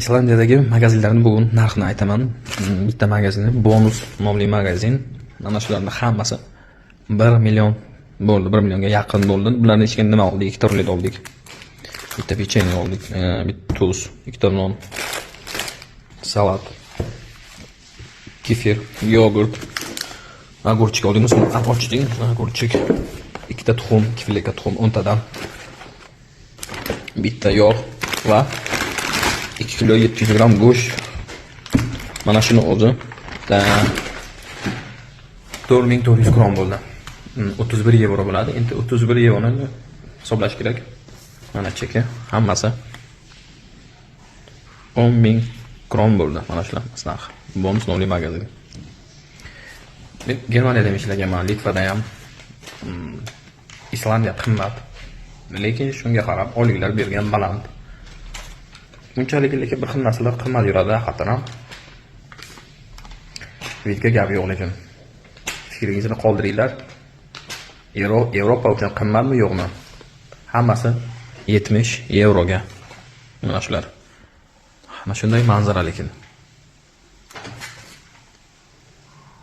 Islandiyadagi magazinlarning bugun narxini aytaman. Bitta magazin Bonus nomli magazin. Mana shularning hammasi 1 million bo'ldi, 1 millionga yaqin bo'ldi. Bularni ichiga nima oldik? 2 turli oldik. Bitta pechene oldik, bitta tuz, 2 ta non, salat, kefir, yogurt, огурчик oldingiz, ochdik, огурчик, 2 ta tuxum, kifilka tuxum 10 tadan, bitta yog' va 2 kilo 700 gram go'sht. Mana shuni o'zi 4400 kron bo'ldi. 31 yevro bo'ladi. Endi 31 yevroni hisoblash kerak. Mana cheki hammasi 10.000 kron bo'ldi. Mana shular narxi. Bonus nomli magazin. Men Germaniyada ishlaganman, Litvada ham. Islandiya qimmat. Lekin shunga qarab oyliklar bergan baland. Bunchalik lekin bir xil narsalar qimmat yuradi haqiqatan ham. Videoga gap yo'q lekin. Fikringizni qoldiringlar. Yevropa uchun qimmatmi yo'qmi? Hammasi 70 yevroga. Mana shular. Mana shunday manzara lekin.